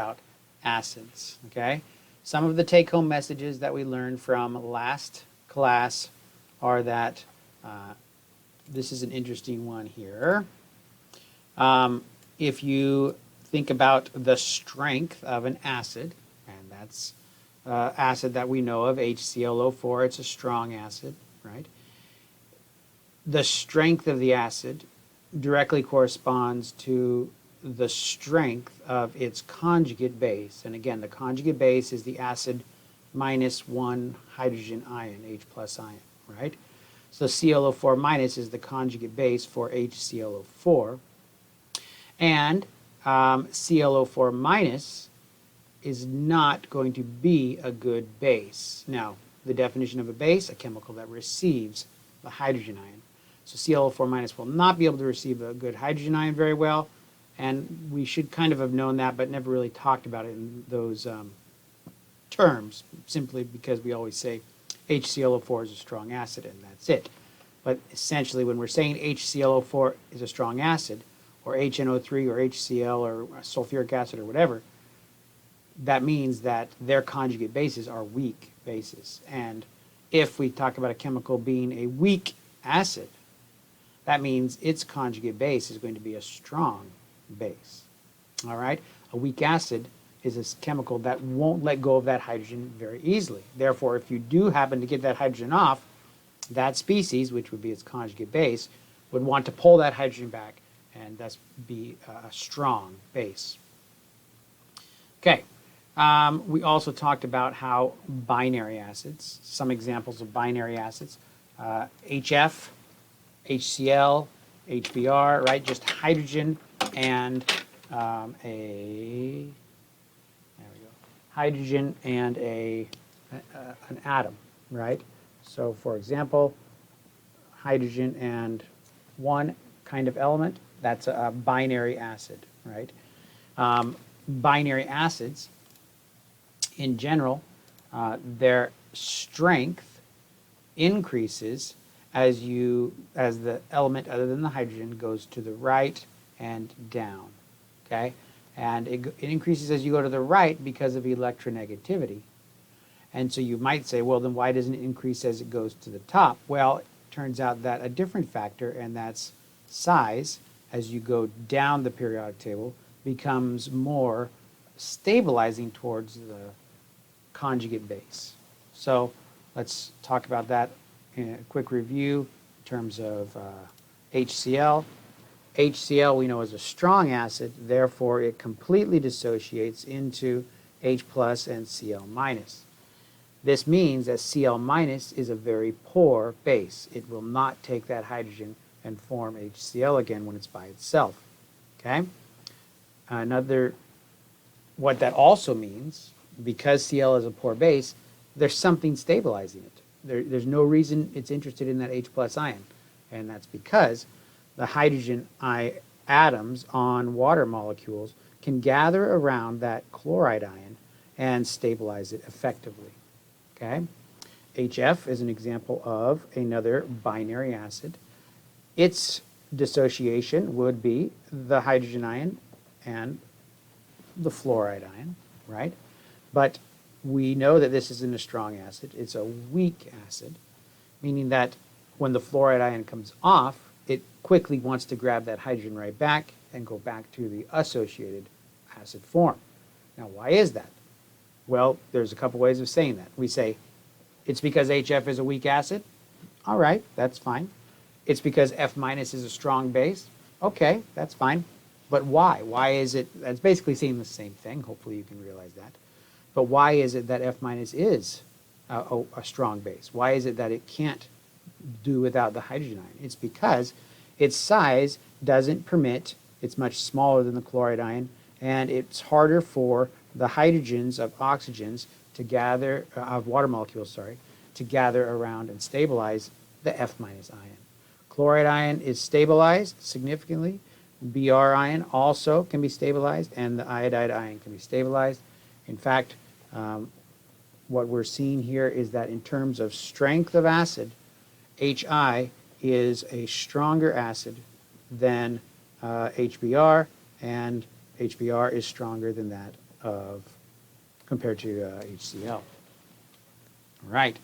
about acids, okay? Some of the take-home messages that we learned from last class are that this is an interesting one here. If you think about the strength of an acid, and that's acid that we know of, HClO4, it's a strong acid, right? The strength of the acid directly corresponds to the strength of its conjugate base. And again, the conjugate base is the acid minus one hydrogen ion, H plus ion, right? So ClO4 minus is the conjugate base for HClO4. And ClO4 minus is not going to be a good base. Now, the definition of a base, a chemical that receives the hydrogen ion. So ClO4 minus will not be able to receive a good hydrogen ion very well, and we should kind of have known that, but never really talked about it in those terms, simply because we always say HClO4 is a strong acid, and that's it. But essentially, when we're saying HClO4 is a strong acid, or HNO3 or HCl or sulfuric acid or whatever, that means that their conjugate bases are weak bases. And if we talk about a chemical being a weak acid, that means its conjugate base is going to be a strong base. All right? A weak acid is a chemical that won't let go of that hydrogen very easily. Therefore, if you do happen to get that hydrogen off, that species, which would be its conjugate base, would want to pull that hydrogen back and thus be a strong base. Okay. We also talked about how binary acids, some examples of binary acids, HF, HCl, HBr, right? Just hydrogen and hydrogen and an atom, right? So, for example, hydrogen and one kind of element, that's a binary acid, right? Binary acids, in general, their strength increases as the element other than the hydrogen goes to the right and down, okay? And it increases as you go to the right because of electronegativity. And so you might say, well, then why doesn't it increase as it goes to the top? Well, it turns out that a different factor, and that's size, as you go down the periodic table, becomes more stabilizing towards the conjugate base. So let's talk about that in a quick review in terms of HCl. HCl we know is a strong acid, therefore it completely dissociates into H plus and Cl minus. This means that Cl minus is a very poor base. It will not take that hydrogen and form HCl again when it's by itself. Okay? What that also means, because Cl is a poor base, there's something stabilizing it. There's no reason it's interested in that H plus ion, and that's because the hydrogen atoms on water molecules can gather around that chloride ion and stabilize it effectively. Okay? HF is an example of another binary acid. Its dissociation would be the hydrogen ion and the fluoride ion, right? But we know that this isn't a strong acid. It's a weak acid, meaning that when the fluoride ion comes off, it quickly wants to grab that hydrogen right back and go back to the associated acid form. Now, why is that? Well, there's a couple ways of saying that. We say it's because HF is a weak acid. All right, that's fine. It's because F minus is a strong base. Okay, that's fine. But why? Why is it? That's basically saying the same thing. Hopefully you can realize that. But why is it that F minus is a strong base? Why is it that it can't do without the hydrogen ion? It's because its size doesn't permit, it's much smaller than the chloride ion, and it's harder for the hydrogens of oxygens to gather, of water molecules, sorry, to gather around and stabilize the F minus ion. Chloride ion is stabilized significantly. Br ion also can be stabilized, and the iodide ion can be stabilized. In fact, what we're seeing here is that in terms of strength of acid, HI is a stronger acid than HBr, and HBr is stronger than that of compared to HCl. Right.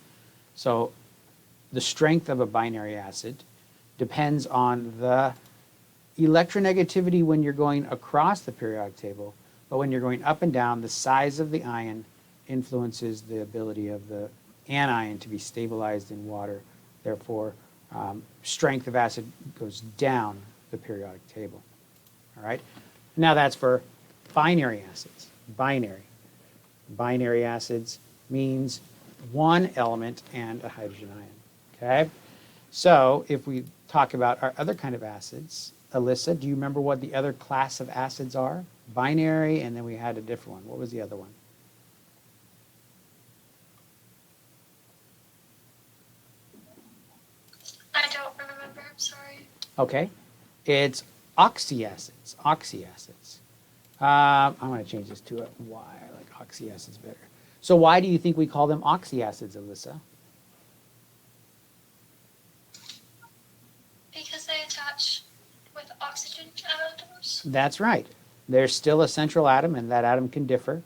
So the strength of a binary acid depends on the electronegativity when you're going across the periodic table, but when you're going up and down, the size of the ion influences the ability of the anion to be stabilized in water. Therefore, strength of acid goes down the periodic table. All right. Now that's for binary acids. Binary. Binary acids means one element and a hydrogen ion. Okay. So if we talk about our other kind of acids, Alyssa, do you remember what the other class of acids are? Binary, and then we had a different one. What was the other one? I don't remember, I'm sorry. Okay. It's oxyacids. Oxyacids. I'm going to change this to a Y. I like oxyacids better. So why do you think we call them oxyacids, Alyssa? Because they attach with oxygen atoms. That's right. There's still a central atom, and that atom can differ.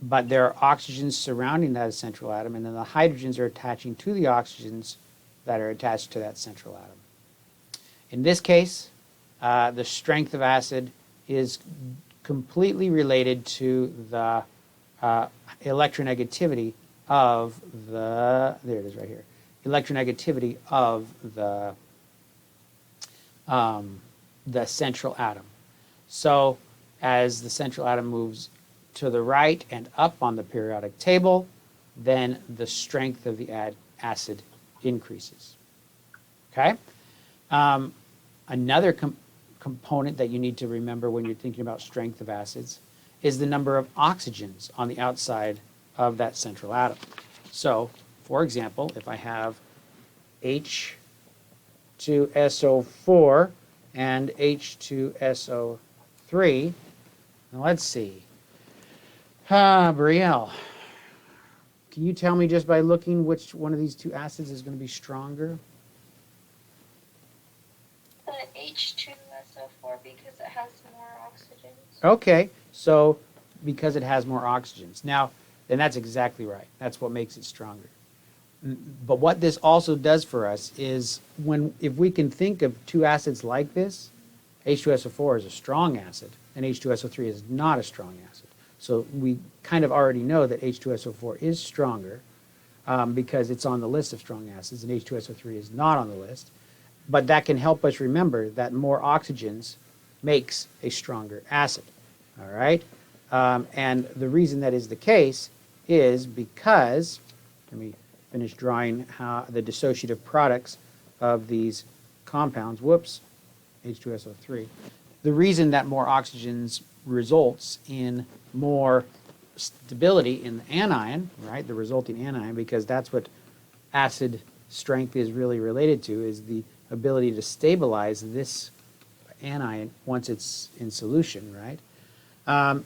But there are oxygens surrounding that central atom, and then the hydrogens are attaching to the oxygens that are attached to that central atom. In this case, the strength of acid is completely related to the electronegativity of the, there it is right here, electronegativity of the central atom. So as the central atom moves to the right and up on the periodic table, then the strength of the acid increases. Okay? Another component that you need to remember when you're thinking about strength of acids is the number of oxygens on the outside of that central atom. So, for example, if I have H2SO4 and H2SO3, now let's see. Brielle, can you tell me just by looking which one of these two acids is going to be stronger? The H2SO4 because it has more oxygens. Okay, so because it has more oxygens. Now, then that's exactly right. That's what makes it stronger. But what this also does for us is if we can think of two acids like this, H2SO4 is a strong acid and H2SO3 is not a strong acid. So we kind of already know that H2SO4 is stronger because it's on the list of strong acids and H2SO3 is not on the list. But that can help us remember that more oxygens makes a stronger acid. All right? And the reason that is the case is because, let me finish drawing the dissociative products of these compounds. Whoops, H2SO3. The reason that more oxygens results in more stability in the anion, right, the resulting anion, because that's what acid strength is really related to, is the ability to stabilize this anion once it's in solution, right?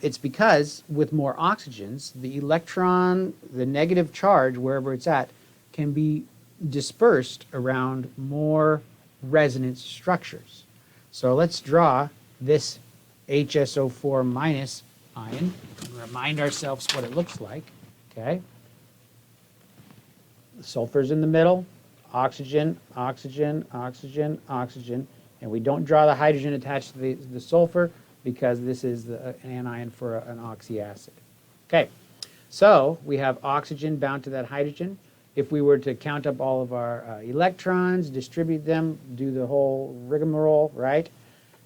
It's because with more oxygens, the electron, the negative charge, wherever it's at, can be dispersed around more resonance structures. So let's draw this HSO4 minus ion and remind ourselves what it looks like, okay? The sulfur's in the middle, oxygen, oxygen, oxygen, oxygen, and we don't draw the hydrogen attached to the sulfur because this is an anion for an oxyacid. Okay, so we have oxygen bound to that hydrogen. If we were to count up all of our electrons, distribute them, do the whole rigmarole, right?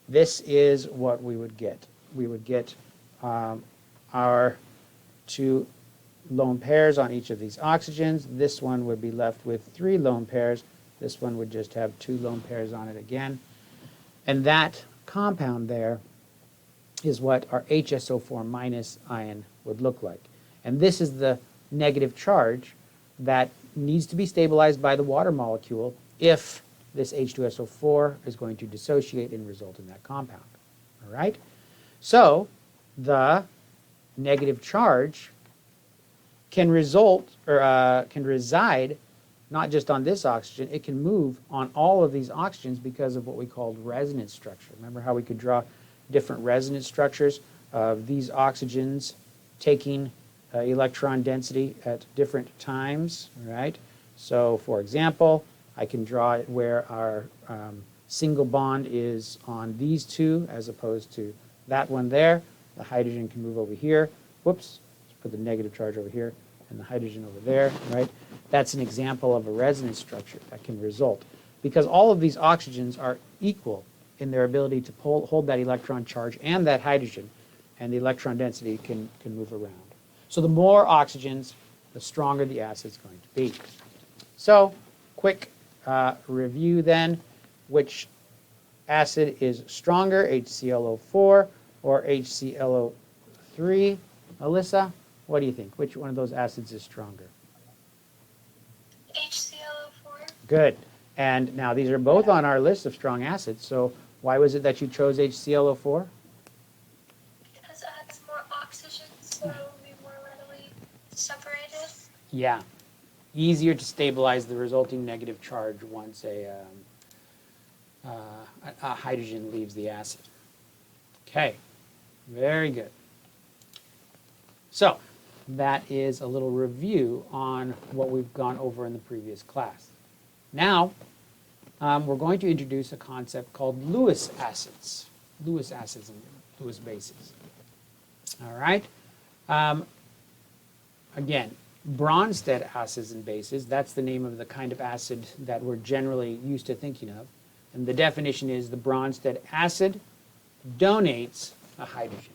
This is what we would get. We would get our two lone pairs on each of these oxygens. This one would be left with 3 lone pairs. This one would just have 2 lone pairs on it again. And that compound there is what our HSO4 minus ion would look like. And this is the negative charge that needs to be stabilized by the water molecule if this H2SO4 is going to dissociate and result in that compound. All right? So the negative charge can result or can reside not just on this oxygen, it can move on all of these oxygens because of what we called resonance structure. Remember how we could draw different resonance structures? of these oxygens taking electron density at different times, right? So for example, I can draw it where our single bond is on these two as opposed to that one there. The hydrogen can move over here. Whoops, let's put the negative charge over here and the hydrogen over there, right? That's an example of a resonance structure that can result because all of these oxygens are equal in their ability to hold that electron charge and that hydrogen, and the electron density can move around. So the more oxygens, the stronger the acid's going to be. So quick review then, which acid is stronger, HClO4 or HClO3? Alyssa, what do you think? Which one of those acids is stronger? HClO4. Good. And now these are both on our list of strong acids, so why was it that you chose HClO4? Because it has more oxygen, so it will be more readily separated. Yeah. Easier to stabilize the resulting negative charge once a hydrogen leaves the acid. Okay, very good. So that is a little review on what we've gone over in the previous class. Now, we're going to introduce a concept called Lewis acids. Lewis acids and Lewis bases. All right. Again, Bronsted acids and bases, that's the name of the kind of acid that we're generally used to thinking of. And the definition is the Bronsted acid donates a hydrogen,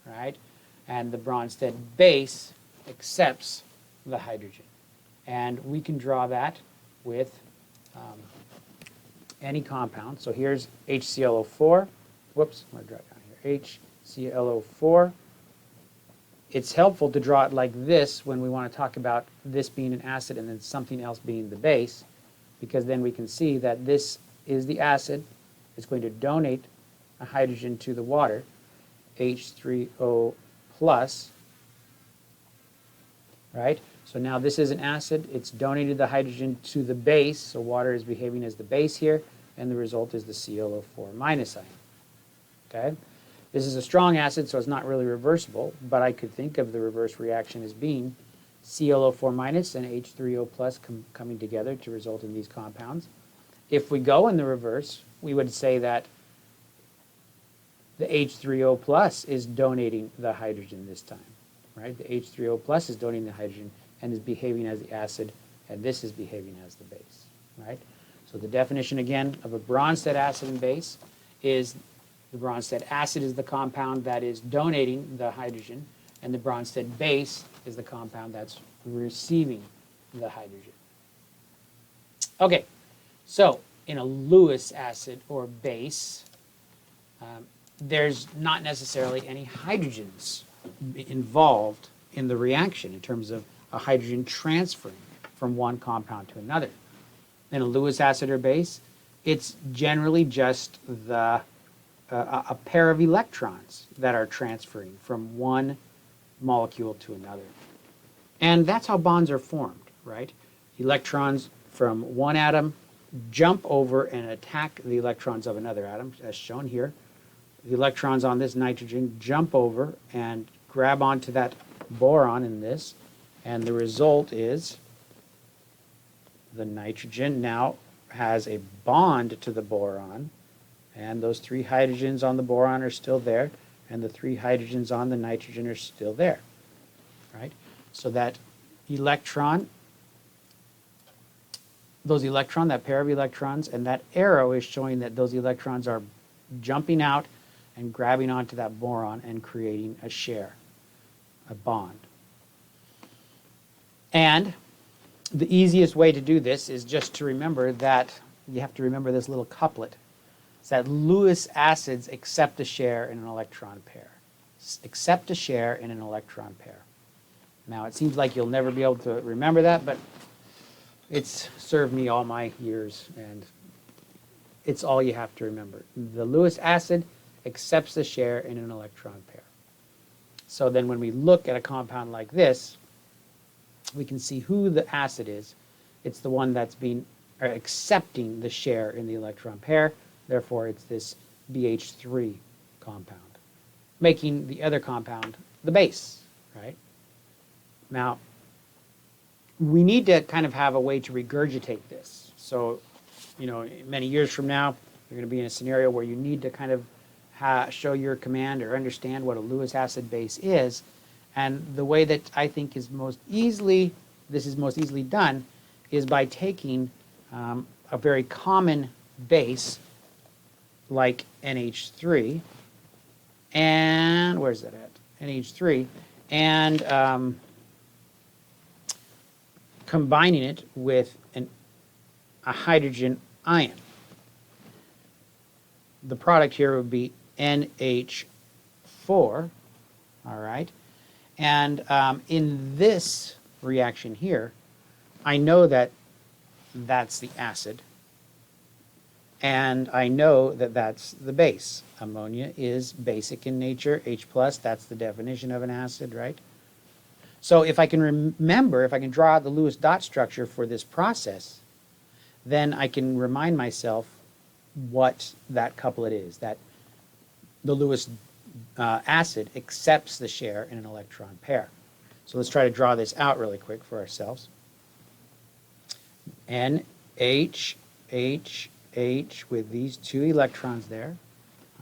right? And the Bronsted base accepts the hydrogen. And we can draw that with any compound. So here's HClO4. Whoops, I'm going to draw it down here. HClO4. It's helpful to draw it like this when we want to talk about this being an acid and then something else being the base, because then we can see that this is the acid. It's going to donate a hydrogen to the water, H3O+, right? So now this is an acid. It's donated the hydrogen to the base, so water is behaving as the base here, and the result is the ClO4- ion, okay? This is a strong acid, so it's not really reversible, but I could think of the reverse reaction as being ClO4- and H3O+ coming together to result in these compounds. If we go in the reverse, we would say that the H3O+ is donating the hydrogen this time, right? The H3O+ is donating the hydrogen and is behaving as the acid, and this is behaving as the base, right? So the definition, again, of a Bronsted acid and base is the Bronsted acid is the compound that is donating the hydrogen, and the Bronsted base is the compound that's receiving the hydrogen. Okay, so in a Lewis acid or base, there's not necessarily any hydrogens involved in the reaction in terms of a hydrogen transferring from one compound to another. In a Lewis acid or base, it's generally just a pair of electrons that are transferring from one molecule to another. And that's how bonds are formed, right? Electrons from one atom jump over and attack the electrons of another atom, as shown here. The electrons on this nitrogen jump over and grab onto that boron in this, and the result is the nitrogen now has a bond to the boron, and those three hydrogens on the boron are still there, and the three hydrogens on the nitrogen are still there, right? So that electron, that pair of electrons, and that arrow is showing that those electrons are jumping out and grabbing onto that boron and creating a share, a bond. And the easiest way to do this is just to remember that, you have to remember this little couplet. It's that Lewis acids accept a share in an electron pair. Accept a share in an electron pair. Now, it seems like you'll never be able to remember that, but it's served me all my years, and it's all you have to remember. The Lewis acid accepts the share in an electron pair. So then when we look at a compound like this, we can see who the acid is. It's the one that's accepting the share in the electron pair. Therefore, it's this BH3 compound. making the other compound the base, right? Now, we need to kind of have a way to regurgitate this. So, many years from now, you're going to be in a scenario where you need to kind of show your command or understand what a Lewis acid base is. And the way that I think is most easily done is by taking a very common base like NH3, and where's that at? NH3, and combining it with a hydrogen ion. The product here would be NH4, all right? And in this reaction here, I know that that's the acid, and I know that that's the base. Ammonia is basic in nature, H+, that's the definition of an acid, right? So if I can remember, if I can draw out the Lewis dot structure for this process, then I can remind myself what that couplet is, that the Lewis acid accepts the share in an electron pair. So let's try to draw this out really quick for ourselves. NH, H, H with these 2 electrons there.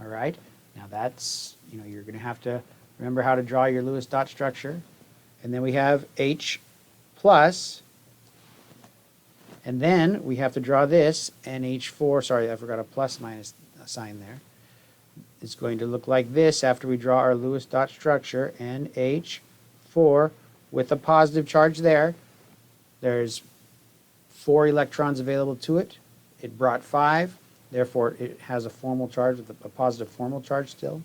All right. Now that's, you're going to have to remember how to draw your Lewis dot structure. And then we have H plus. And then we have to draw this NH4. Sorry, I forgot a plus minus sign there. It's going to look like this after we draw our Lewis dot structure, NH4 with a positive charge there. There's 4 electrons available to it. It brought 5, therefore it has a formal charge, with a positive formal charge still.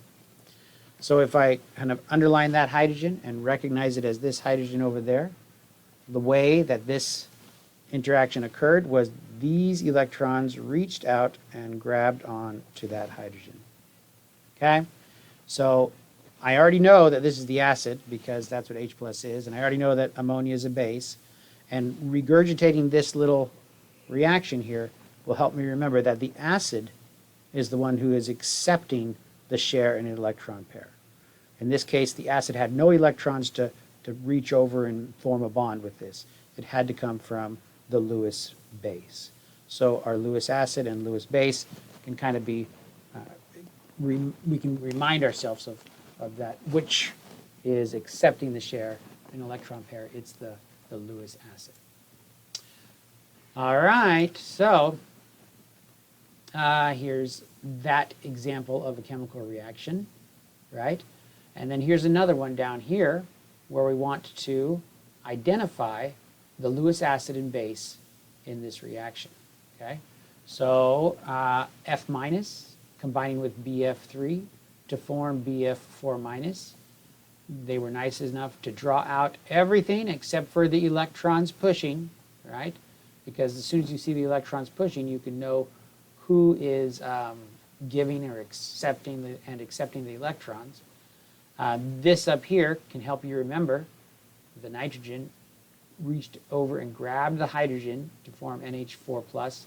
So if I kind of underline that hydrogen and recognize it as this hydrogen over there, the way that this interaction occurred was these electrons reached out and grabbed on to that hydrogen. Okay? So I already know that this is the acid because that's what H+ is, and I already know that ammonia is a base. And regurgitating this little reaction here will help me remember that the acid is the one who is accepting the share in an electron pair. In this case, the acid had no electrons to reach over and form a bond with this. It had to come from the Lewis base. So our Lewis acid and Lewis base can kind of be, we can remind ourselves of that, which is accepting the share in an electron pair. It's the Lewis acid. All right, so here's that example of a chemical reaction, right? And then here's another one down here where we want to identify the Lewis acid and base in this reaction, okay? So F- combining with BF3 to form BF4-. They were nice enough to draw out everything except for the electrons pushing, right? Because as soon as you see the electrons pushing, you can know who is giving or accepting the electrons. This up here can help you remember the nitrogen reached over and grabbed the hydrogen to form NH4+,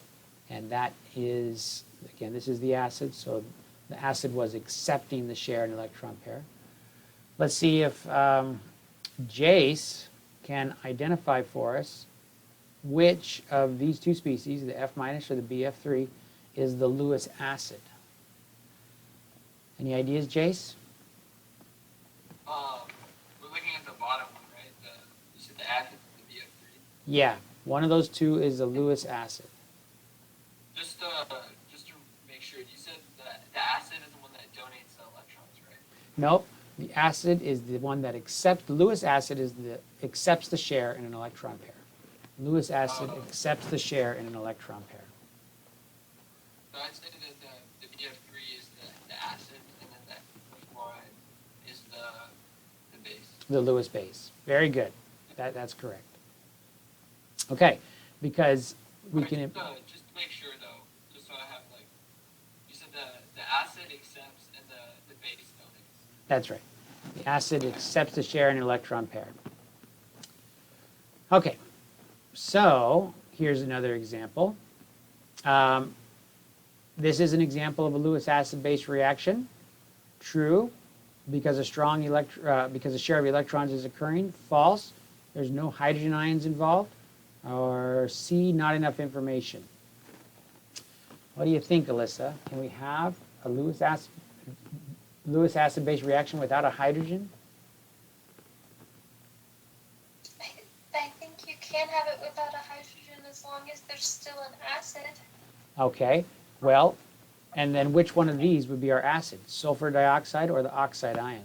and that is, again, this is the acid, so the acid was accepting the share in electron pair. Let's see if Jace can identify for us which of these 2 species, the F- or the BF3, is the Lewis acid. Any ideas, Jace? We're looking at the bottom one, right? You said the acid, the BF3. Yeah, one of those 2 is the Lewis acid. Just to make sure, you said the acid is the one that donates the electrons, right? Nope. The acid is the one that accepts, Lewis acid accepts the share in an electron pair. Lewis acid accepts the share in an electron pair. So I'd say that the BF3 is the acid, and then that chloride is the base. The Lewis base. Very good. That's correct. Okay, because we can... Just to make sure, though, just so I have, you said the acid accepts and the base donates. That's right. The acid accepts the share in an electron pair. Okay, so here's another example. This is an example of a Lewis acid-base reaction. True, because because a share of electrons is occurring. False. There's no hydrogen ions involved. Or C, not enough information. What do you think, Alyssa? Can we have a Lewis acid-base reaction without a hydrogen? I think you can have it without a hydrogen as long as there's still an acid. Okay, well, and then which one of these would be our acid? Sulfur dioxide or the oxide ion?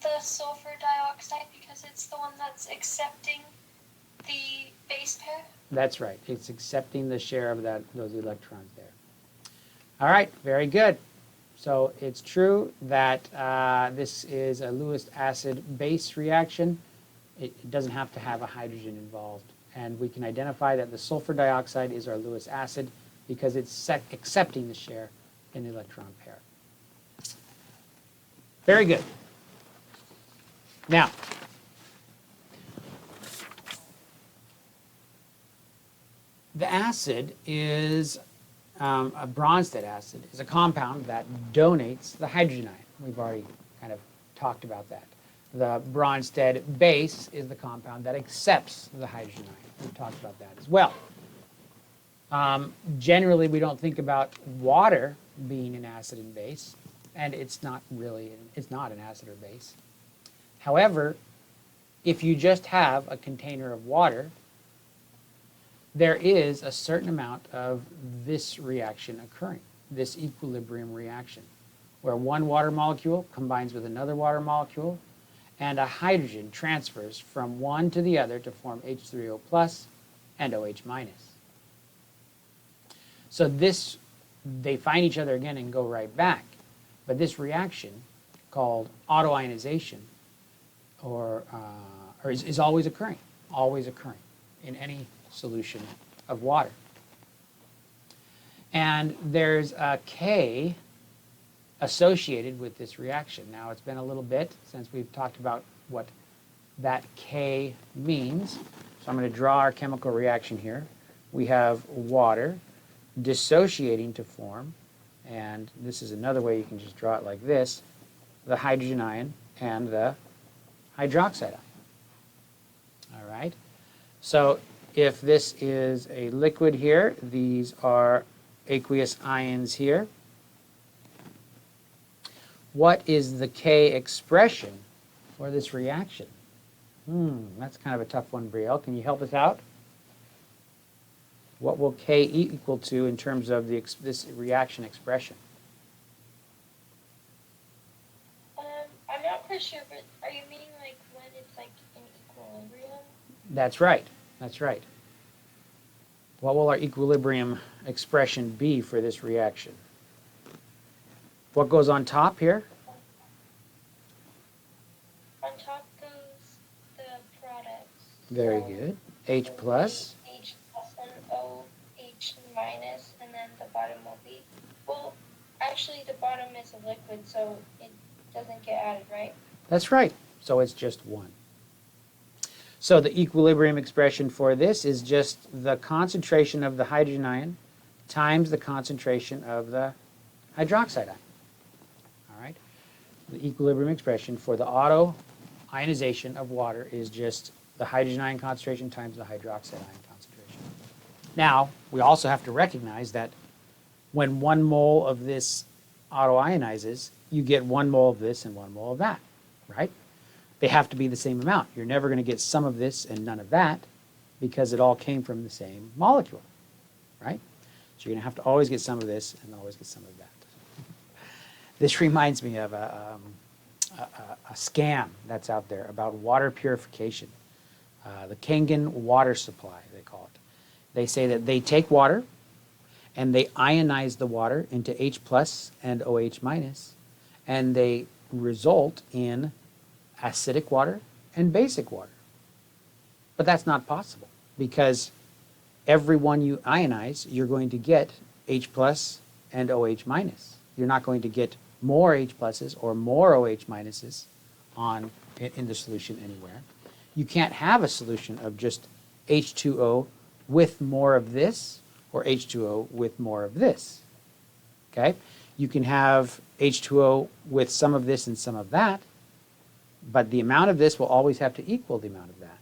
The sulfur dioxide, because it's the one that's accepting the base pair. That's right. It's accepting the share of those electrons there. All right, very good. So it's true that this is a Lewis acid-base reaction. It doesn't have to have a hydrogen involved. And we can identify that the sulfur dioxide is our Lewis acid because it's accepting the share in the electron pair. Very good. Now, the acid is, a Bronsted acid is a compound that donates the hydrogen ion. We've already kind of talked about that. The Bronsted base is the compound that accepts the hydrogen ion. We've talked about that as well. Generally, we don't think about water being an acid and base, and it's not an acid or base. However, if you just have a container of water, there is a certain amount of this reaction occurring, this equilibrium reaction, where one water molecule combines with another water molecule, and a hydrogen transfers from one to the other to form H3O plus and OH minus. So they find each other again and go right back. But this reaction, called autoionization, is always occurring in any solution of water. And there's a K associated with this reaction. Now, it's been a little bit since we've talked about what that K means. So I'm going to draw our chemical reaction here. We have water dissociating to form, and this is another way you can just draw it like this, the hydrogen ion and the hydroxide ion. All right? So if this is a liquid here, these are aqueous ions here. What is the K expression for this reaction? That's kind of a tough one, Brielle. Can you help us out? What will K equal to in terms of this reaction expression? I'm not quite sure, but are you meaning like when it's like in equilibrium? That's right. That's right. What will our equilibrium expression be for this reaction? What goes on top here? On top goes the products. Very So good. H plus. H plus and OH minus, and then the bottom will be, well, actually the bottom is a liquid, so it doesn't get added, right? That's right. So it's just 1. So the equilibrium expression for this is just the concentration of the hydrogen ion times the concentration of the hydroxide ion. All right? The equilibrium expression for the autoionization of water is just the hydrogen ion concentration times the hydroxide ion concentration. Now, we also have to recognize that when 1 mole of this autoionizes, you get 1 mole of this and 1 mole of that, right? They have to be the same amount. You're never going to get some of this and none of that because it all came from the same molecule, right? So you're going to have to always get some of this and always get some of that. This reminds me of a scam that's out there about water purification. The Kangen water supply, they call it. They say that they take water and they ionize the water into H plus and OH minus, and they result in acidic water and basic water. But that's not possible because every one you ionize, you're going to get H plus and OH minus. You're not going to get more H pluses or more OH minuses in the solution anywhere. You can't have a solution of just H2O with more of this or H2O with more of this. Okay? You can have H2O with some of this and some of that, but the amount of this will always have to equal the amount of that.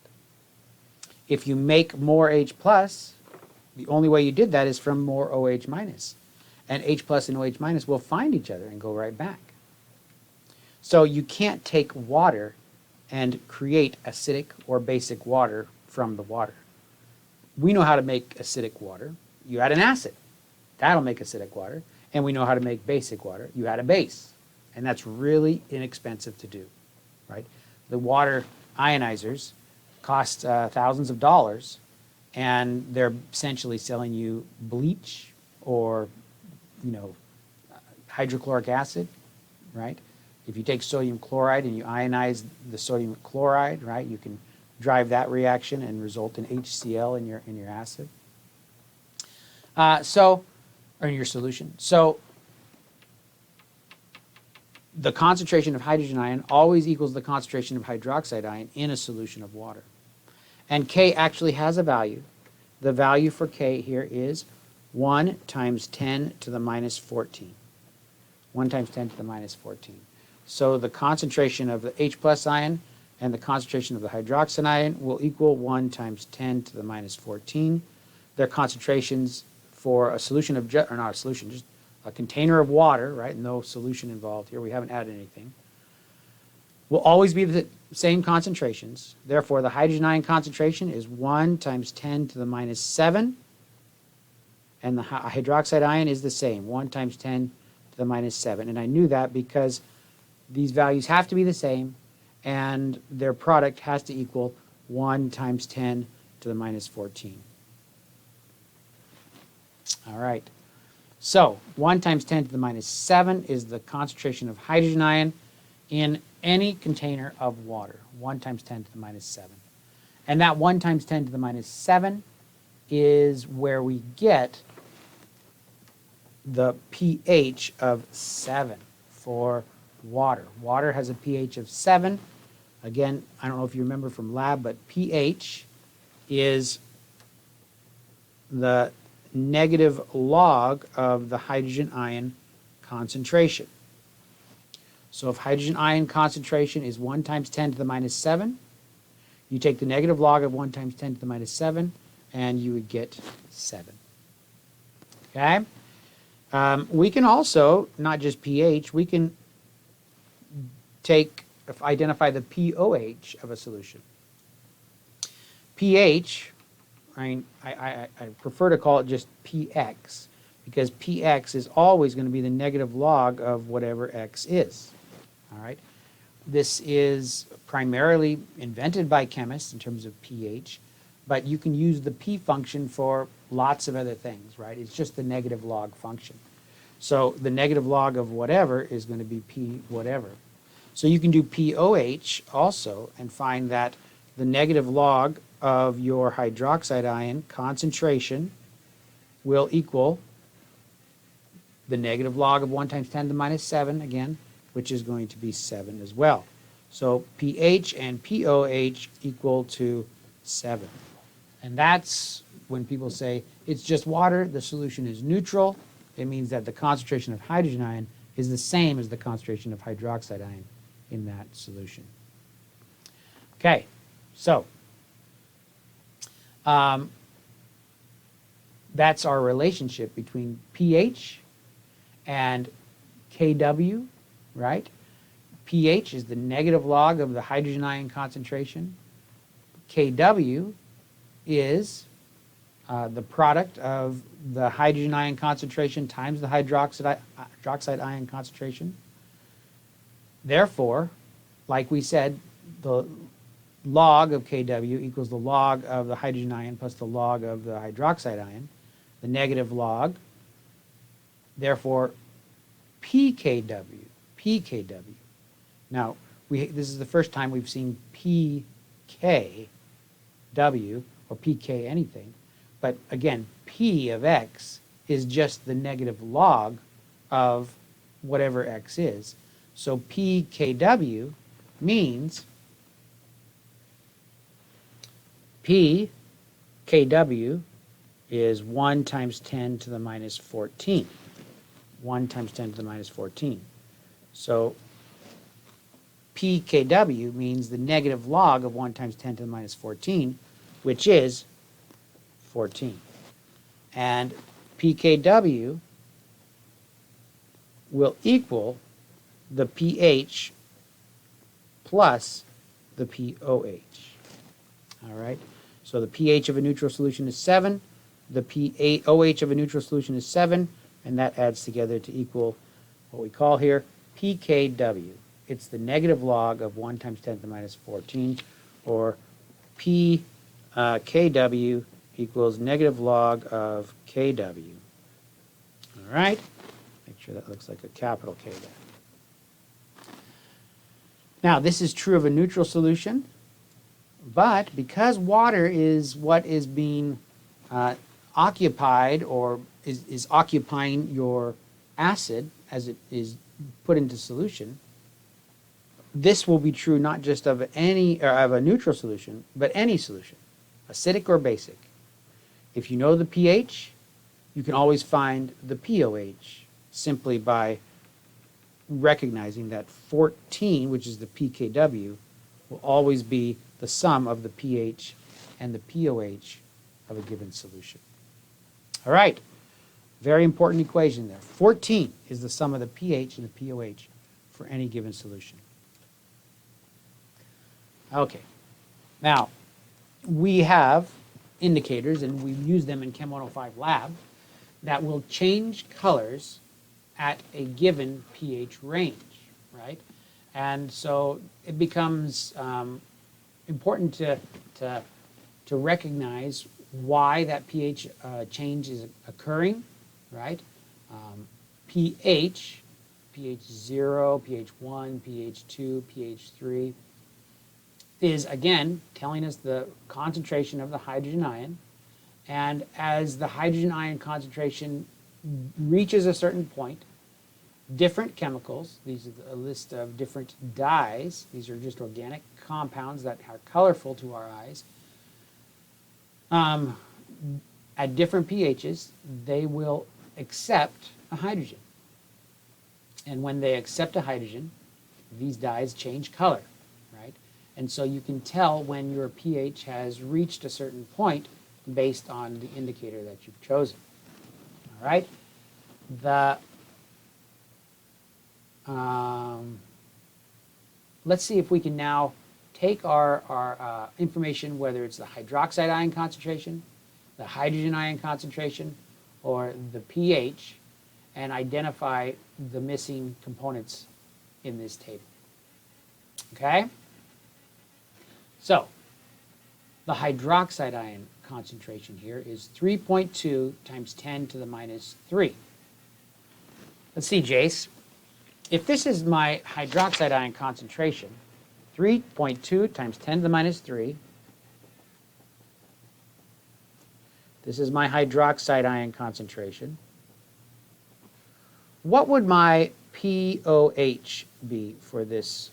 If you make more H+, the only way you did that is from more OH-. And H+ and OH- will find each other and go right back. So you can't take water and create acidic or basic water from the water. We know how to make acidic water. You add an acid. That'll make acidic water. And we know how to make basic water. You add a base. And that's really inexpensive to do, right? The water ionizers cost thousands of dollars, and they're essentially selling you bleach or, hydrochloric acid, right? If you take sodium chloride and you ionize the sodium chloride, right, you can drive that reaction and result in HCl in your acid. Or in your solution. So the concentration of hydrogen ion always equals the concentration of hydroxide ion in a solution of water. And K actually has a value. The value for K here is 1 times 10 to the minus 14. 1 times 10 to the minus 14. So the concentration of the H+ ion and the concentration of the hydroxide ion will equal 1 times 10 to the minus 14. Their concentrations for a solution of, or not a solution, just a container of water, right? No solution involved here. We haven't added anything. Will always be the same concentrations. Therefore, the hydrogen ion concentration is 1 times 10 to the minus 7. And the hydroxide ion is the same, 1 times 10 to the minus 7. And I knew that because these values have to be the same, and their product has to equal 1 times 10 to the minus 14. All right. So 1 times 10 to the minus 7 is the concentration of hydrogen ion in any container of water. 1 times 10 to the minus 7. And that 1 times 10 to the minus 7 is where we get the pH of 7 for water. Water has a pH of 7. Again, I don't know if you remember from lab, but pH is the negative log of the hydrogen ion concentration. So if hydrogen ion concentration is 1 times 10 to the minus 7, you take the negative log of 1 times 10 to the minus 7, and you would get 7. Okay? We can also, not just pH, we can identify the pOH of a solution. pH, I prefer to call it just px, because px is always going to be the negative log of whatever x is. All right? This is primarily invented by chemists in terms of pH, but you can use the p function for lots of other things, right? It's just the negative log function. So the negative log of whatever is going to be p whatever. So you can do pOH also and find that the negative log of your hydroxide ion concentration will equal the negative log of 1 times 10 to the minus 7 again, which is going to be 7 as well. So pH and pOH equal to 7. And that's when people say it's just water, the solution is neutral. It means that the concentration of hydrogen ion is the same as the concentration of hydroxide ion in that solution. Okay, so that's our relationship between pH and Kw, right? pH is the negative log of the hydrogen ion concentration. Kw is the product of the hydrogen ion concentration times the hydroxide ion concentration. Therefore, like we said, the log of Kw equals the log of the hydrogen ion plus the log of the hydroxide ion, the negative log. Therefore, pKw. Now, this is the first time we've seen pKw or pK anything. But again, P of x is just the negative log of whatever x is. So pKw means pKw is 1 times 10 to the minus 14. 1 times 10 to the minus 14. So pKw means the negative log of 1 times 10 to the minus 14, which is 14. And pKw will equal the pH plus the pOH. All right? So the pH of a neutral solution is 7, the pOH of a neutral solution is 7, and that adds together to equal what we call here pKw. It's the negative log of 1 times 10 to the minus 14, or pKw equals negative log of kW. All right? Make sure that looks like a capital K there. Now, this is true of a neutral solution, but because water is what is being occupied or is occupying your acid as it is put into solution, this will be true not just of a neutral solution, but any solution, acidic or basic. If you know the pH, you can always find the pOH simply by recognizing that 14, which is the pKw, will always be the sum of the pH and the pOH of a given solution. All right, very important equation there. 14 is the sum of the pH and the pOH for any given solution. Okay, now we have indicators, and we use them in Chem 105 lab, that will change colors at a given pH range, right? And so it becomes important to recognize why that pH change is occurring, right? pH 0, pH 1, pH 2, pH 3, is again telling us the concentration of the hydrogen ion. And as the hydrogen ion concentration reaches a certain point, different chemicals, these are a list of different dyes, these are just organic compounds that are colorful to our eyes, at different pHs, they will accept a hydrogen. And when they accept a hydrogen, these dyes change color, right? And so you can tell when your pH has reached a certain point based on the indicator that you've chosen. All right? Let's see if we can now take our information, whether it's the hydroxide ion concentration, the hydrogen ion concentration, or the pH, and identify the missing components in this table. Okay? So, the hydroxide ion concentration here is 3.2 times 10 to the minus 3. Let's see, Jace. If this is my hydroxide ion concentration, 3.2 times 10 to the minus 3, this is my hydroxide ion concentration. What would my pOH be for this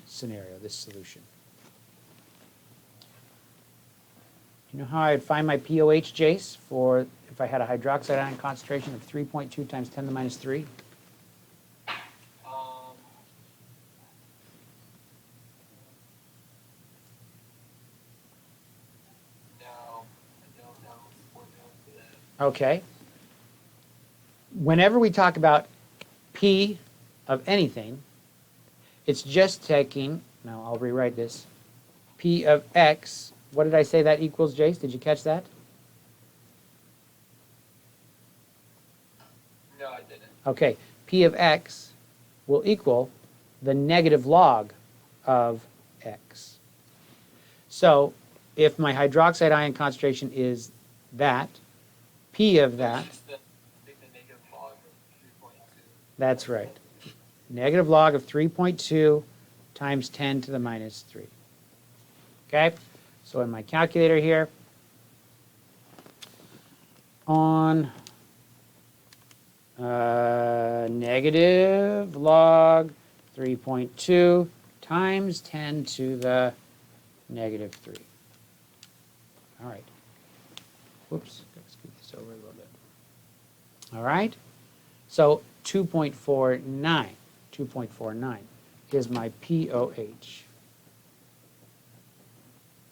scenario, this solution? Do you know how I'd find my pOH, Jace, for if I had a hydroxide ion concentration of 3.2 times 10 to the minus 3? Okay. Whenever we talk about P of anything, it's just taking, now I'll rewrite this, P of X, what did I say that equals, Jace? Did you catch that? No, I didn't. Okay, P of X will equal the negative log of X. So if my hydroxide ion concentration is that, P of that, The negative log of 3.2. that's right. Negative log of 3.2 times 10 to the minus 3. Okay? So in my calculator here, on negative log 3.2 times 10 to the negative 3. All right. Whoops. Let's scoot this over a little bit. All right. So 2.49. 2.49 is my POH.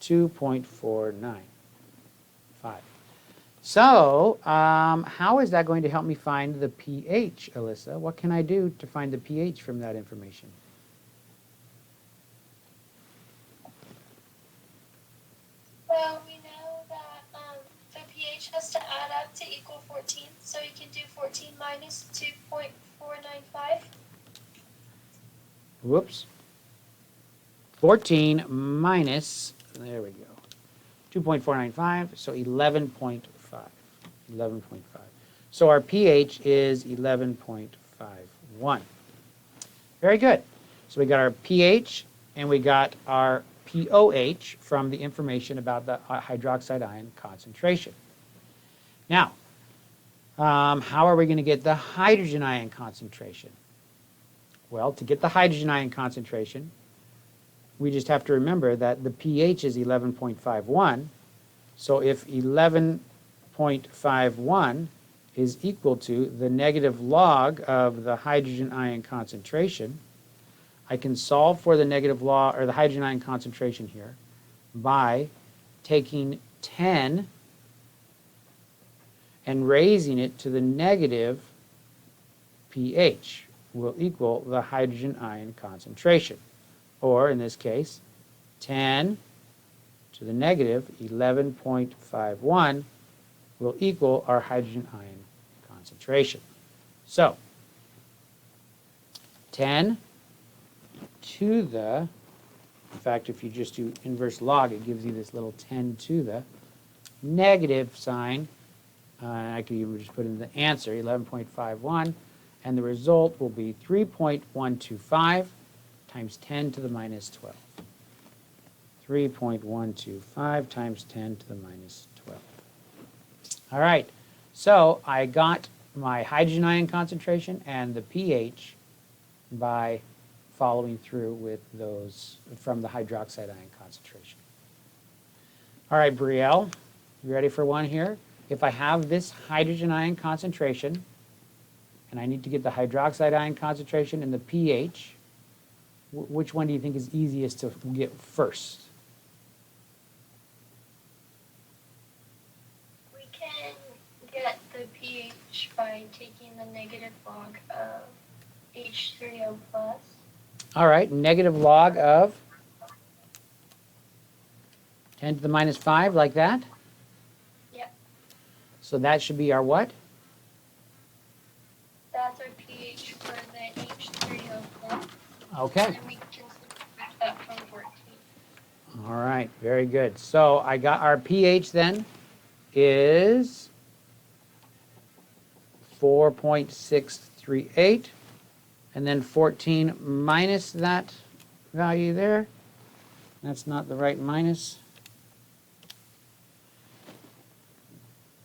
2.495. So, how is that going to help me find the pH, Alyssa? What can I do to find the pH from that information? Well, we know that the pH has to add up to equal 14, so you can do 14 minus 2.495. Whoops. 14 minus, there we go, 2.495, so 11.5. 11.5. So our pH is 11.51. Very good. So we got our pH and we got our POH from the information about the hydroxide ion concentration. Now, how are we going to get the hydrogen ion concentration? Well, to get the hydrogen ion concentration, we just have to remember that the pH is 11.51. So if 11.51 is equal to the negative log of the hydrogen ion concentration, I can solve for the negative log, or the hydrogen ion concentration here, by taking 10 and raising it to the negative pH will equal the hydrogen ion concentration. Or, in this case, 10 to the negative 11.51 will equal our hydrogen ion concentration. So, 10 to the, in fact, if you just do inverse log, it gives you this little 10 to the negative sign. I could even just put in the answer, 11.51, and the result will be 3.125 times 10 to the minus 12. 3.125 times 10 to the minus 12. All right, so I got my hydrogen ion concentration and the pH by following through with those from the hydroxide ion concentration. All right, Brielle, you ready for one here? If I have this hydrogen ion concentration, and I need to get the hydroxide ion concentration and the pH, which one do you think is easiest to get first? We can get the pH by taking the negative log of H3O plus. All right, negative log of 10 to the minus 5, like that? Yep. So that should be our what? That's our pH for the H3O plus. Okay. And we can subtract that from 14. All right, very good. So I got our pH then is 4.638, and then 14 minus that value there. That's not the right minus.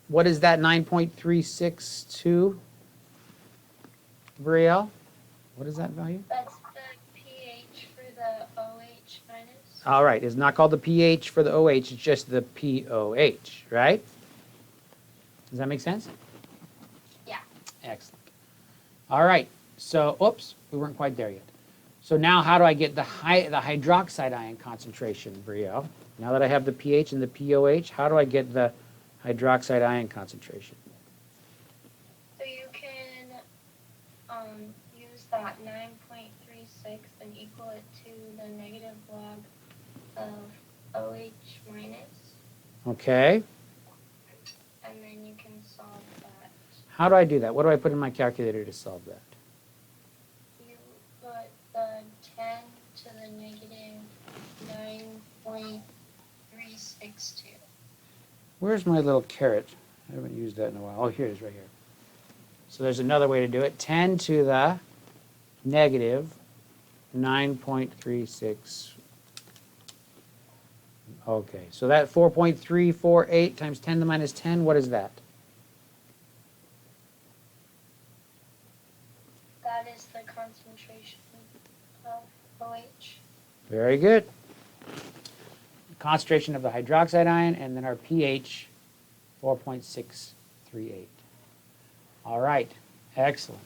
What is that 9.362, Brielle? What is that value? That's the pH for the OH minus. All right, it's not called the pH for the OH, it's just the POH, right? Does that make sense? Yeah. Excellent. All right, so, oops, we weren't quite there yet. So now how do I get the hydroxide ion concentration, Brielle? Now that I have the pH and the POH, how do I get the hydroxide ion concentration? So you can use that 9.36 and equal it to the negative log of OH minus, Okay, and then you can solve that. how do I do that? What do I put in my calculator to solve that? You put the 10 to the negative 9.362. Where's my little caret? I haven't used that in a while. Oh, here it is right here. So there's another way to do it. 10 to the negative 9.36. Okay, so that 4.348 times 10 to the minus 10, what is that? That is the concentration of OH. Very good. Concentration of the hydroxide ion, and then our pH, 4.638. All right, excellent.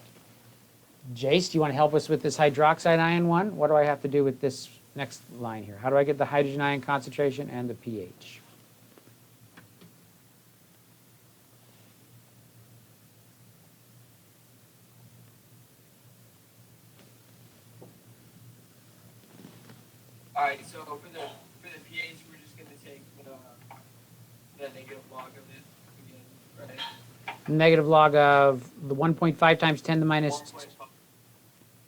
Jace, do you want to help us with this hydroxide ion one? What do I have to do with this next line here? How do I get the hydrogen ion concentration and the pH? All right, so for the pH, we're just gonna take the negative log of it again, right? Negative log of the 1.5 times 10 to the minus. 1.5.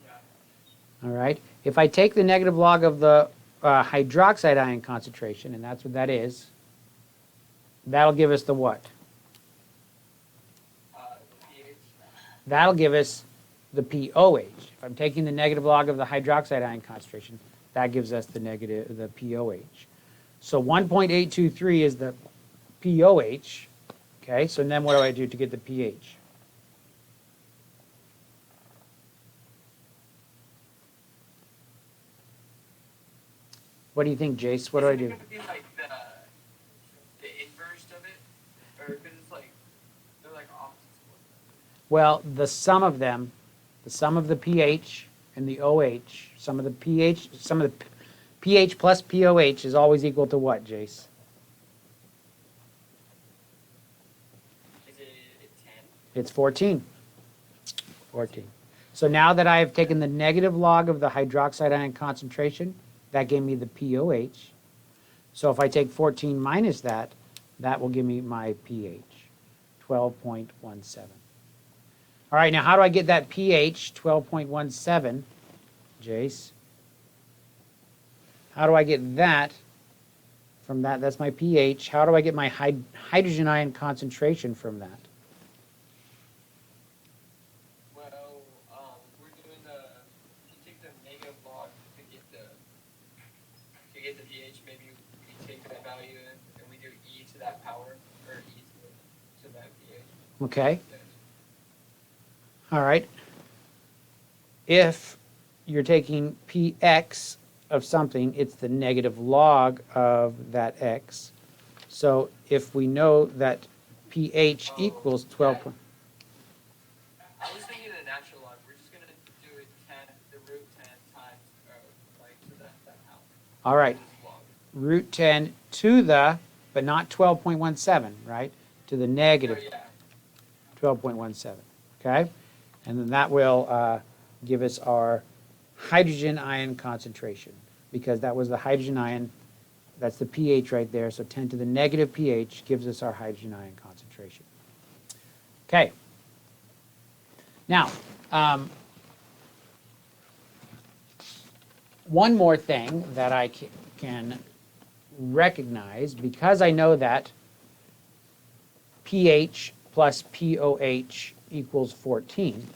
Yeah. All right. If I take the negative log of the hydroxide ion concentration, and that's what that is, that'll give us the what? The pH. That'll give us the POH. If I'm taking the negative log of the hydroxide ion concentration, that gives us the POH. So 1.823 is the POH. Okay, so then what do I do to get the pH? What do you think, Jace? What do I do? Is it gonna be like the inverse of it, or because it's like they're like opposites? Well, the sum of them, the sum of the pH and the OH, sum of the pH plus POH is always equal to what, Jace? Is it 10? It's 14. 14. So now that I have taken the negative log of the hydroxide ion concentration, that gave me the POH. So if I take 14 minus that, that will give me my pH, 12.17. All right, now how do I get that pH, 12.17, Jace? How do I get that from that? That's my pH. How do I get my hydrogen ion concentration from that? Well, we're doing if you take the negative log to get the pH, maybe we take that value and we do e to that power, or e to that pH. Okay. Yes. All right. If you're taking px of something, it's the negative log of that x. So if we know that pH equals 12. I was thinking the natural log. We're just gonna do it 10, the root 10 times, like to that power. All right. This log. Root 10 to the, but not 12.17, right? To the negative So, yeah. 12.17, okay? And then that will give us our hydrogen ion concentration, because that was the hydrogen ion, that's the pH right there, so 10 to the negative pH gives us our hydrogen ion concentration. Okay. Now, one more thing that I can recognize, because I know that pH plus POH equals 14,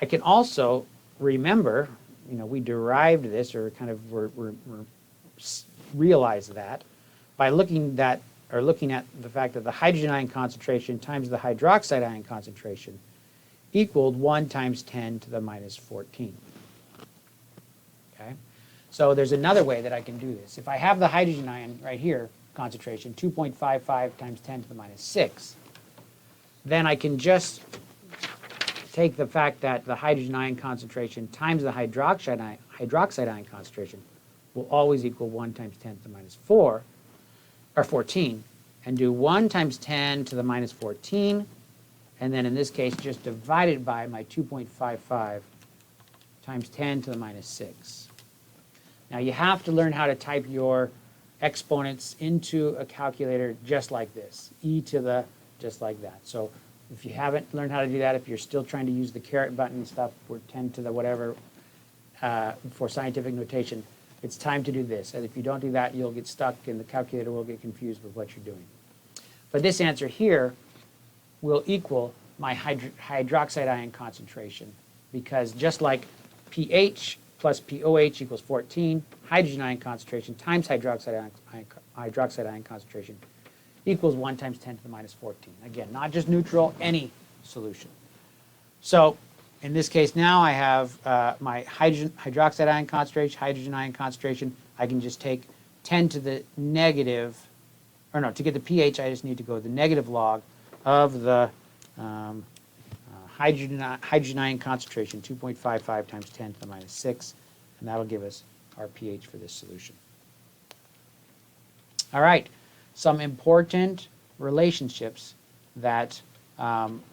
I can also remember, we derived this, or kind of realized that by looking at the fact that the hydrogen ion concentration times the hydroxide ion concentration equaled 1 times 10 to the minus 14. Okay? So there's another way that I can do this. If I have the hydrogen ion right here, concentration, 2.55 times 10 to the minus 6, then I can just take the fact that the hydrogen ion concentration times the hydroxide ion concentration will always equal 1 times 10 to the minus 4, or 14, and do 1 times 10 to the minus 14, and then in this case just divide it by my 2.55 times 10 to the minus 6. Now you have to learn how to type your exponents into a calculator just like this, e to the, just like that. So if you haven't learned how to do that, if you're still trying to use the caret button and stuff, or 10 to the whatever for scientific notation, it's time to do this. And if you don't do that, you'll get stuck and the calculator will get confused with what you're doing. But this answer here will equal my hydroxide ion concentration, because just like pH plus POH equals 14, hydrogen ion concentration times hydroxide ion concentration equals 1 times 10 to the minus 14. Again, not just neutral, any solution. So in this case now I have my hydroxide ion concentration, hydrogen ion concentration. I can just take 10 to the negative, to get the pH I just need to go the negative log of the hydrogen ion concentration, 2.55 times 10 to the minus 6, and that'll give us our pH for this solution. All right, some important relationships that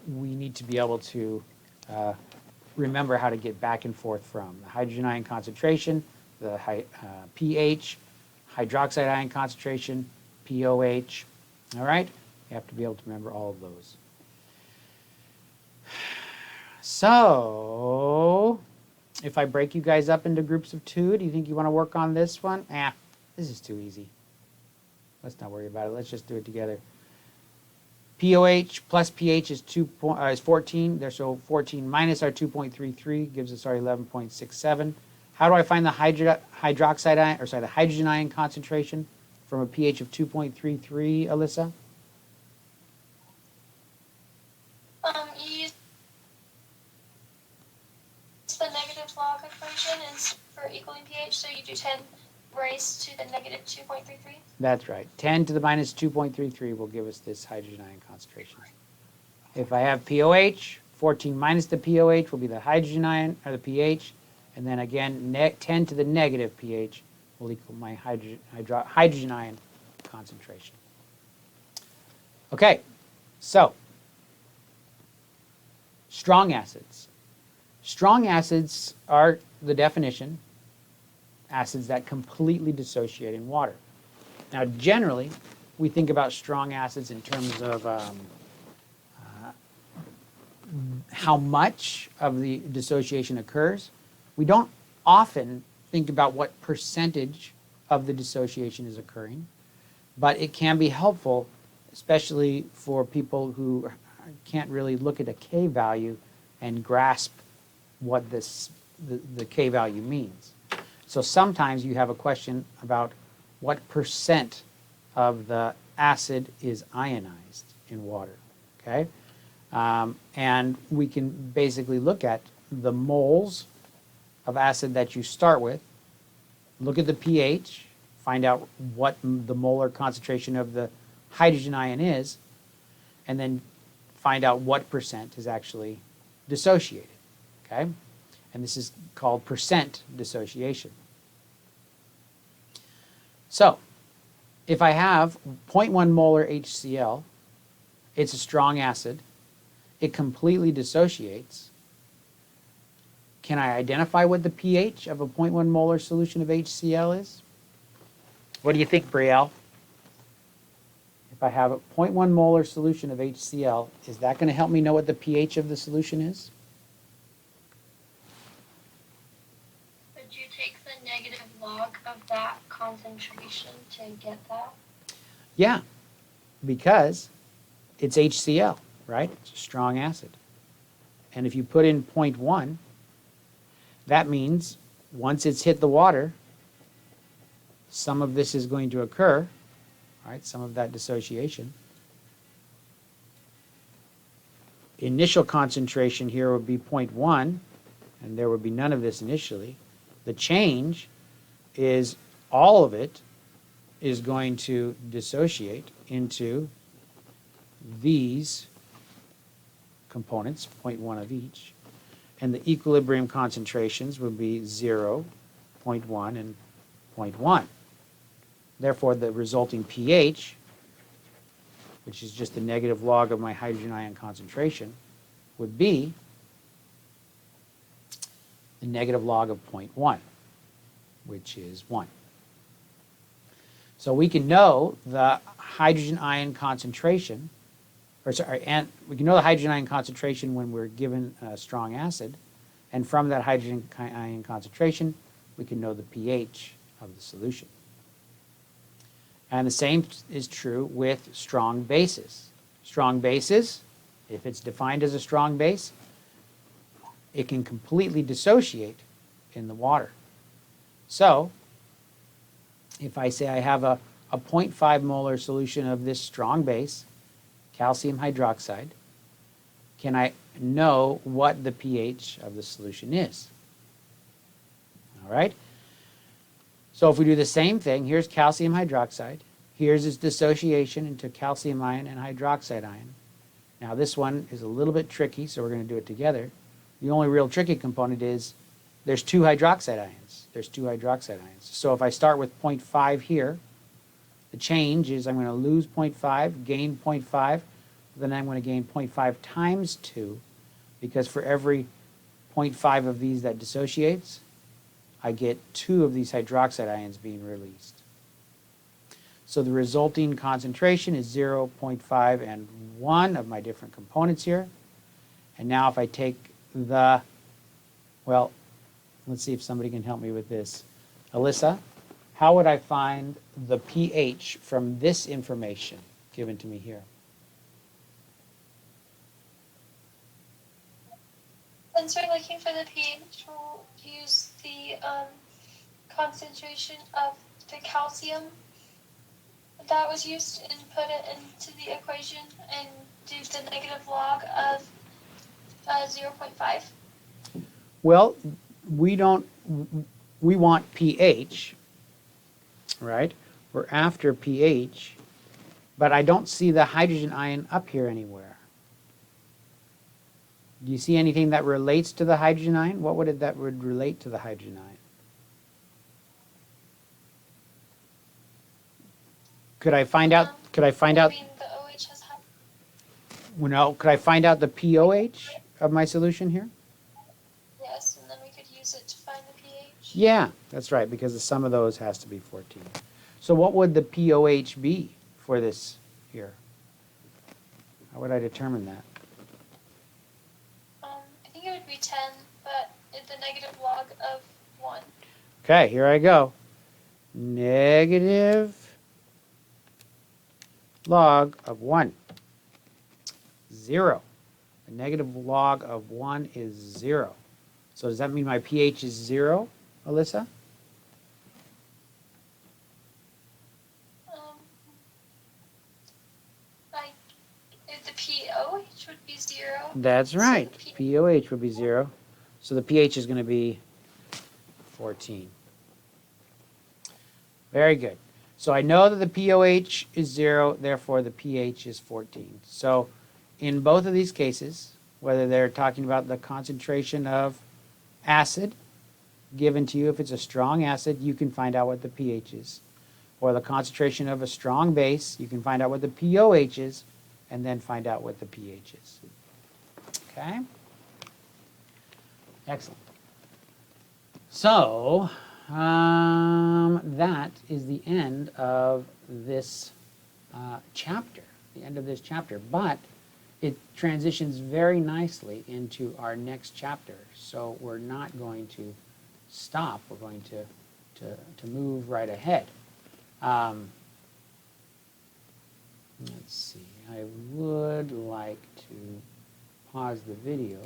we need to be able to remember how to get back and forth from. The hydrogen ion concentration, the pH, hydroxide ion concentration, POH. All right, you have to be able to remember all of those. So, if I break you guys up into groups of 2, do you think you want to work on this one? This is too easy. Let's not worry about it. Let's just do it together. POH plus pH is 14. So 14 minus our 2.33 gives us our 11.67. How do I find the hydroxide ion, or sorry, the hydrogen ion concentration from a pH of 2.33, Alyssa? You use the negative log equation for equaling pH, so you do 10 raised to the negative 2.33. That's right. 10 to the minus 2.33 will give us this hydrogen ion concentration. If I have POH, 14 minus the POH will be the hydrogen ion, or the pH, and then again, 10 to the negative pH will equal my hydrogen ion concentration. Okay, so strong acids. Strong acids are the definition, acids that completely dissociate in water. Now, generally, we think about strong acids in terms of how much of the dissociation occurs. We don't often think about what percentage of the dissociation is occurring, but it can be helpful, especially for people who can't really look at a K value and grasp what the K value means. So sometimes you have a question about what percent of the acid is ionized in water, okay? And we can basically look at the moles of acid that you start with, look at the pH, find out what the molar concentration of the hydrogen ion is, and then find out what percent is actually dissociated, okay? And this is called percent dissociation. So, if I have 0.1 molar HCl, it's a strong acid, it completely dissociates. Can I identify what the pH of a 0.1 molar solution of HCl is? What do you think, Brielle? If I have a 0.1 molar solution of HCl, is that going to help me know what the pH of the solution is? Would you take the negative log of that concentration to get that? Yeah, because it's HCl, right? It's a strong acid. And if you put in 0.1, that means once it's hit the water, some of this is going to occur, right? Some of that dissociation. Initial concentration here would be 0.1, and there would be none of this initially. The change is all of it is going to dissociate into these components, 0.1 of each. And the equilibrium concentrations would be 0, 0.1, and 0.1. Therefore, the resulting pH, which is just the negative log of my hydrogen ion concentration, would be the negative log of 0.1, which is 1. So we can know the hydrogen ion concentration, and we can know the hydrogen ion concentration when we're given a strong acid, and from that hydrogen ion concentration, we can know the pH of the solution. And the same is true with strong bases. Strong bases, if it's defined as a strong base, it can completely dissociate in the water. So, if I say I have a 0.5 molar solution of this strong base, calcium hydroxide, can I know what the pH of the solution is? All right? So if we do the same thing, here's calcium hydroxide, here's its dissociation into calcium ion and hydroxide ion. Now this one is a little bit tricky, so we're going to do it together. The only real tricky component is there's 2 hydroxide ions. There's 2 hydroxide ions. So if I start with 0.5 here, the change is I'm going to lose 0.5, gain 0.5, then I'm going to gain 0.5 times 2, because for every 0.5 of these that dissociates, I get 2 of these hydroxide ions being released. So the resulting concentration is 0, 0.5, and 1 of my different components here. And now if I take the, well, let's see if somebody can help me with this. Alyssa, how would I find the pH from this information given to me here? Since we're looking for the pH, we'll use the concentration of the calcium that was used and put it into the equation and do the negative log of 0.5. Well, we want pH, right? We're after pH, but I don't see the hydrogen ion up here anywhere. Do you see anything that relates to the hydrogen ion? What would that would relate to the hydrogen ion? Could I find out? Could I find out? I mean, the OH has Well, no. Could I find out the pOH of my solution here? yes, and then we could use it to find the pH. Yeah, that's right, because the sum of those has to be 14. So what would the pOH be for this here? How would I determine that? I think it would be 10, but it's the negative log of 1. Okay, here I go. Negative log of 1. 0. The negative log of 1 is 0. So does that mean my pH is 0, Alyssa? The pOH would be 0. That's So right. the pOH would be 0. So the pH is going to be 14. Very good. So I know that the pOH is 0, therefore the pH is 14. So in both of these cases, whether they're talking about the concentration of acid given to you, if it's a strong acid, you can find out what the pH is. Or the concentration of a strong base, you can find out what the pOH is, and then find out what the pH is. Okay? Excellent. So, that is the end of this chapter, the end of this chapter. But it transitions very nicely into our next chapter. So we're not going to stop. We're going to move right ahead. Let's see. I would like to pause the video.